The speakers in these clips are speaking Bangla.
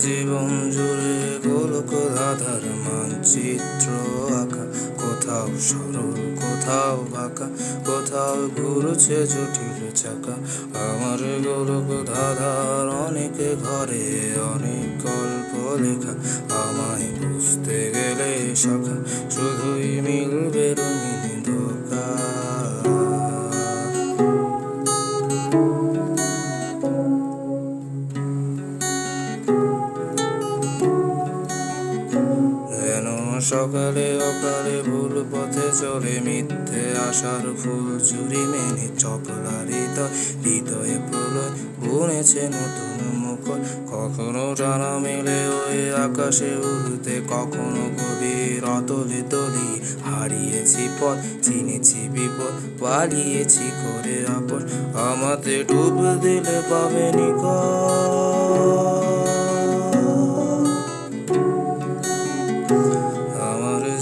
জীবন জুড়ে গোলক ধাঁধার মানচিত্র আঁকা, কোথাও সরল কোথাও বাঁকা, কোথাও ঘুরছে জটিল চাকা। আমার গোলক ধাঁধার অনেক ঘরে অনেক গল্প লেখা, আমায় বুঝতে গেলে শাখা শুধুই মিলবে রঙিন ধোঁকা। সকালে অকালে ভুল পথে চলে মিথ্যে আশার ফুল চুরি মেনে চপলা হৃদয়ে প্রলয় বুনেছে নতুন মুখর। কখনো ডানা মেলে ওই আকাশে উড়তে, কখনো গভীর অতলে তলি হারিয়েছি পথ, চিনেছি বিপদ, পালিয়েছি করে আপন। আমাতে ডুব দিলে পাবে নিকট।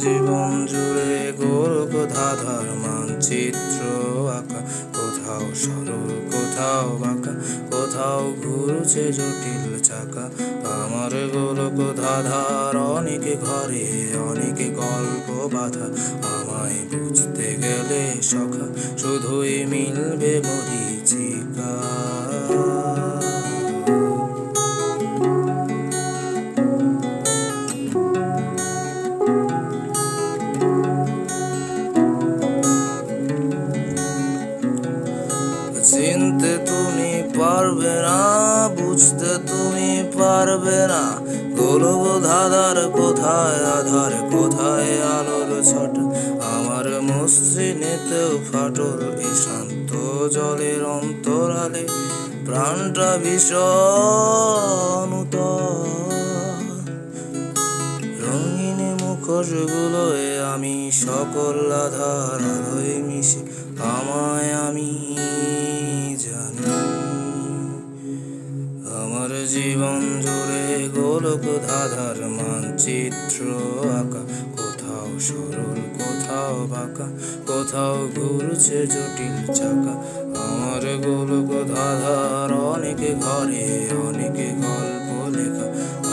জীবন জুড়ে গোলক ধাঁধার মানচিত্র আঁকা, কোথাও সরল কোথাও বাঁকা, কোথাও ঘুরছে জটিল চাকা। আমার গোলক ধাঁধার অনেক ঘরে অনেক গল্প বাঁধা, আমায় বুঝতে গেলে সখা শুধুই মিলবে মরীচিকা। চিনতে তুমি পারবে না, বুঝতে তুমি পারবে না, গোলক ধাঁধার কোথায় আধার কোথায় আলোর ছটা। আমার মসৃণেতেও ফাটল এ শান্ত জলের অন্তরালে, প্রাণটা ভীষণ রঙিন মুখোশগুলোয় আমি সকল আধার আলোয় মিশে আমায় আমি জানি। আমার জীবন জুড়ে গোলক ধাঁধার মানচিত্র আঁকা, কোথাও সরল কোথাও বাঁকা, কোথাও ঘুরছে জটিল চাকা। আমার গোলক ধাঁধার অনেক ঘরে অনেক গল্প লেখা,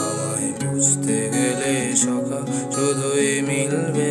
আমায় বুঝতে গেলে সখা শুধুই মিলবে